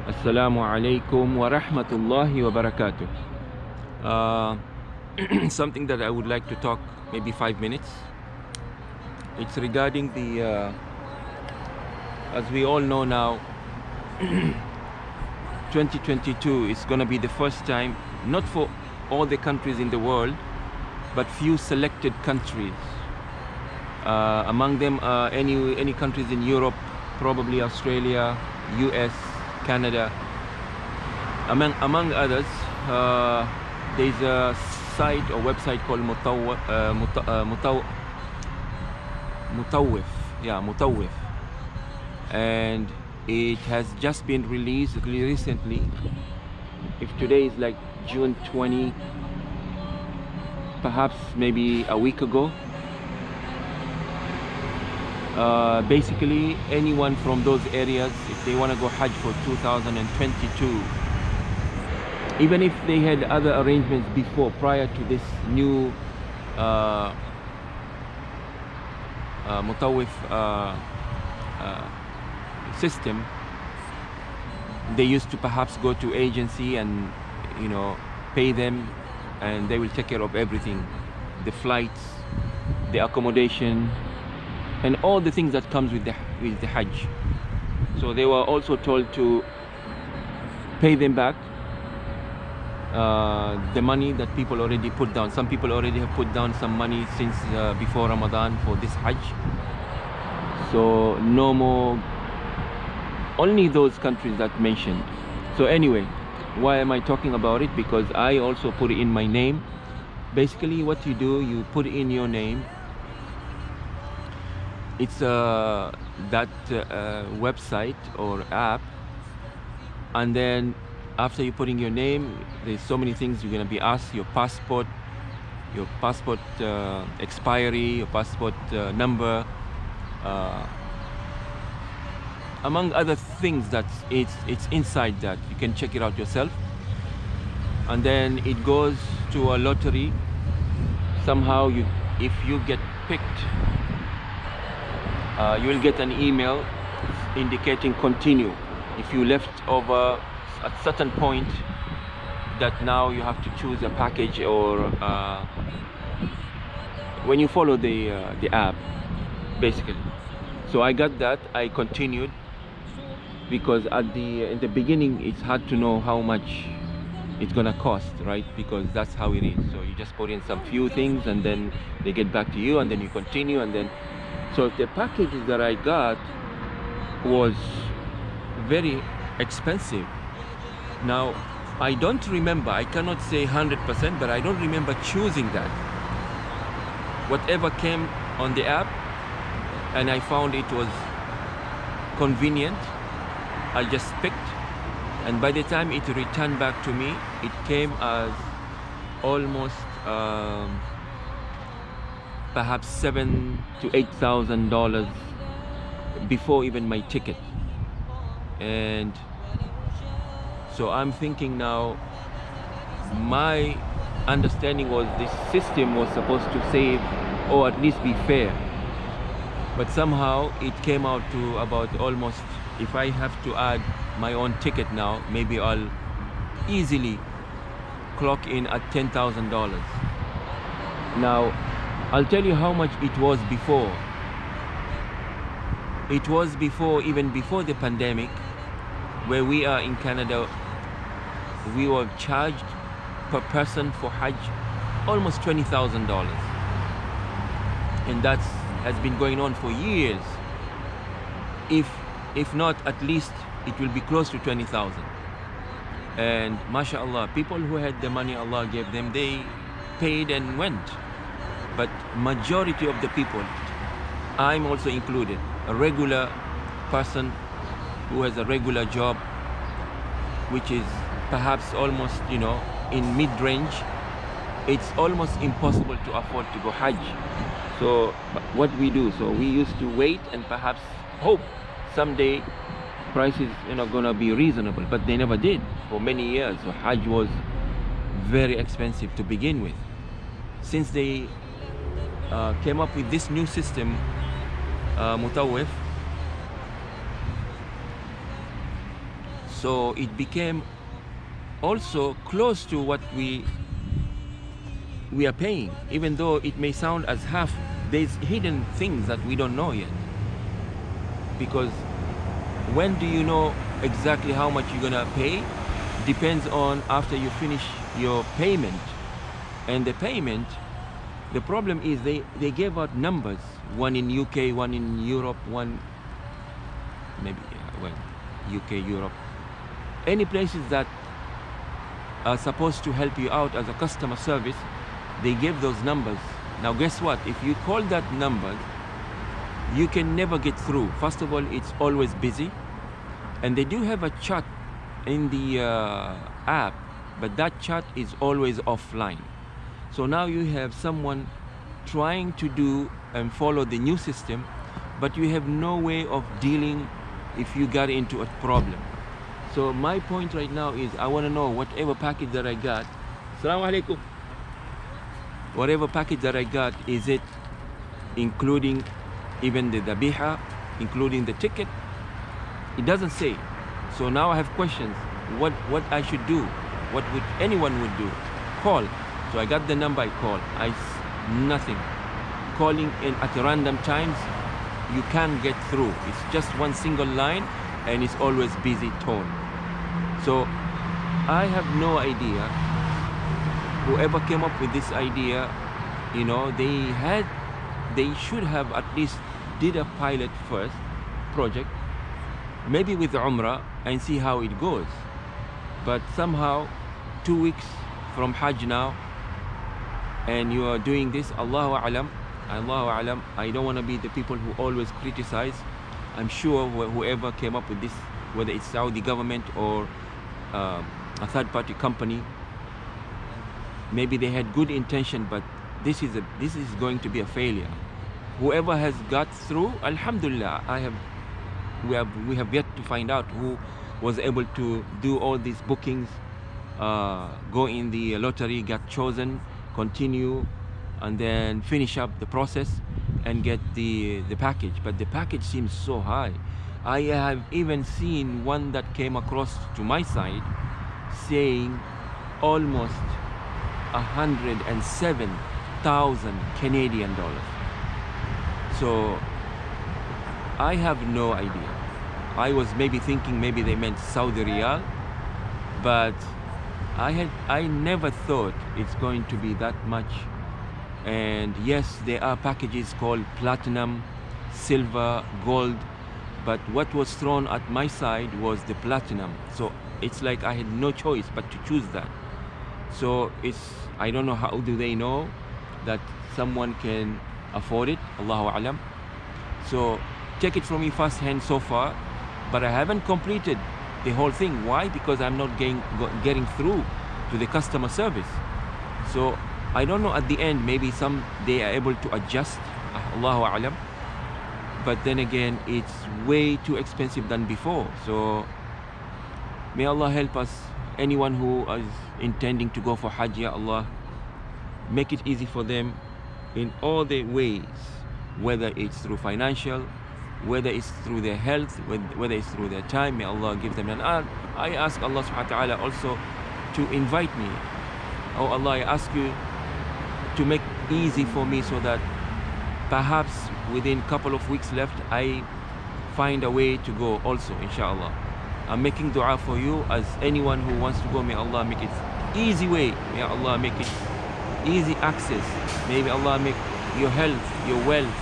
Assalamu alaikum wa rahmatullahi wa barakatuh. Something that I would like to talk maybe 5 minutes. It's regarding as we all know now, 2022 is going to be the first time, not for all the countries in the world, but few selected countries. Among them, any countries in Europe, probably Australia, US, Canada. Among others, there's a site or website called Mutawif, and it has just been released recently. If today is like June 20, perhaps maybe a week ago. Basically, anyone from those areas, if they want to go Hajj for 2022, even if they had other arrangements before, prior to this new Mutawif system, they used to perhaps go to agency and pay them, and they will take care of everything, the flights, the accommodation, and all the things that comes with the Hajj. So they were also told to pay them back the money that people already put down. Some people already have put down some money since before Ramadan for this Hajj. So no more, only those countries that mentioned. So anyway, why am I talking about it? Because I also put in my name. Basically what you do, you put in your name. It's that website or app, and then after you putting your name, there's so many things you're going to be asked: your passport expiry, your passport number, among other things. That it's inside that. You can check it out yourself, and then it goes to a lottery. Somehow if you get picked, you will get an email indicating continue. If you left over at certain point, that now you have to choose a package, or when you follow the app, basically. So I got that. I continued, because in the beginning it's hard to know how much it's gonna cost, right? Because that's how it is. So you just put in some few things, and then they get back to you, and then you continue, and then. So the packages that I got was very expensive. Now, I don't remember, I cannot say 100%, but I don't remember choosing that. Whatever came on the app, and I found it was convenient, I just picked. And by the time it returned back to me, it came as almost perhaps $7,000 to $8,000 before even my ticket. And so I'm thinking now, my understanding was this system was supposed to save, or at least be fair, but somehow it came out to about almost, if I have to add my own ticket now, maybe I'll easily clock in at $10,000. Now I'll tell you how much it was before. It was before, even before the pandemic, where we are in Canada, we were charged per person for Hajj almost $20,000. And that has been going on for years. If not, at least it will be close to 20,000. And mashallah, people who had the money Allah gave them, they paid and went. But majority of the people, I'm also included, a regular person who has a regular job, which is perhaps almost in mid-range, it's almost impossible to afford to go Hajj. So what we do, so we used to wait and perhaps hope someday prices gonna be reasonable, but they never did for many years. So Hajj was very expensive to begin with. Since they came up with this new system, Mutawif, So it became also close to what we are paying, even though it may sound as half. There's hidden things that we don't know yet, because when do you know exactly how much you're gonna pay? Depends on after you finish your payment. And the payment, the problem is they gave out numbers, one in UK, one in Europe, one maybe well, UK, Europe, any places that are supposed to help you out as a customer service, they gave those numbers. Now guess what? If you call that number, you can never get through. First of all, it's always busy, and they do have a chat in the app, but that chat is always offline. So now you have someone trying to do and follow the new system, but you have no way of dealing if you got into a problem. So my point right now is I want to know whatever package that I got. Assalamu alaikum. Whatever package that I got, is it including even the dhabiha, including the ticket? It doesn't say. So now I have questions. What I should do? What would anyone would do? Call. So I got the number, I call. Nothing. Calling in at random times, you can't get through. It's just one single line, and it's always busy tone. So I have no idea. Whoever came up with this idea, you know, they should have at least did a pilot first project, maybe with Umrah, and see how it goes. But somehow 2 weeks from Hajj now, and you are doing this, Allahu A'lam, I don't want to be the people who always criticize. I'm sure whoever came up with this, whether it's Saudi government or a third-party company, maybe they had good intention, but this is going to be a failure. Whoever has got through, alhamdulillah, we have yet to find out who was able to do all these bookings, go in the lottery, got chosen, continue, and then finish up the process and get the package. But the package seems so high. I have even seen one that came across to my side saying almost 107,000 Canadian dollars. So I have no idea. I was maybe thinking maybe they meant Saudi Riyal, but I never thought it's going to be that much. And yes, there are packages called platinum, silver, gold, but what was thrown at my side was the platinum. So it's like I had no choice but to choose that. So I don't know how do they know that someone can afford it, Allahu A'lam. So take it from me firsthand so far, but I haven't completed the whole thing. Why? Because I'm not getting through to the customer service. So I don't know, at the end, maybe they are able to adjust, Allahu A'lam. But then again, it's way too expensive than before. So may Allah help us. Anyone who is intending to go for Hajj, ya Allah, make it easy for them in all the ways, whether it's through financial, whether it's through their health, whether it's through their time. May Allah give them an hour. I ask Allah subhanahu wa ta'ala also to invite me. Oh Allah, I ask you to make easy for me so that perhaps within a couple of weeks left, I find a way to go also, inshallah. I'm making dua for you as anyone who wants to go. May Allah make it easy way. May Allah make it easy access. May Allah make your health, your wealth,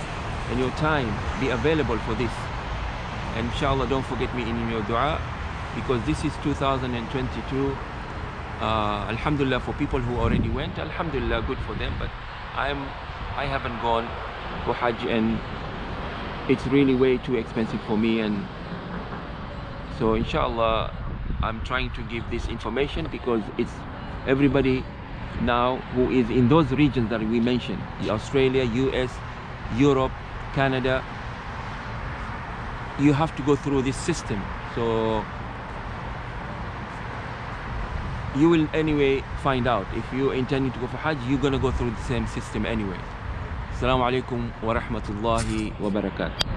and your time be available for this. And inshallah, don't forget me in your dua, because this is 2022. Alhamdulillah, for people who already went, alhamdulillah, good for them. But I haven't gone for Hajj, and it's really way too expensive for me. And so inshallah, I'm trying to give this information because it's everybody now who is in those regions that we mentioned, Australia, US, Europe, Canada, you have to go through this system. So you will anyway find out. If you're intending to go for Hajj, you're going to go through the same system anyway. Assalamu alaikum wa rahmatullahi wa barakatuh.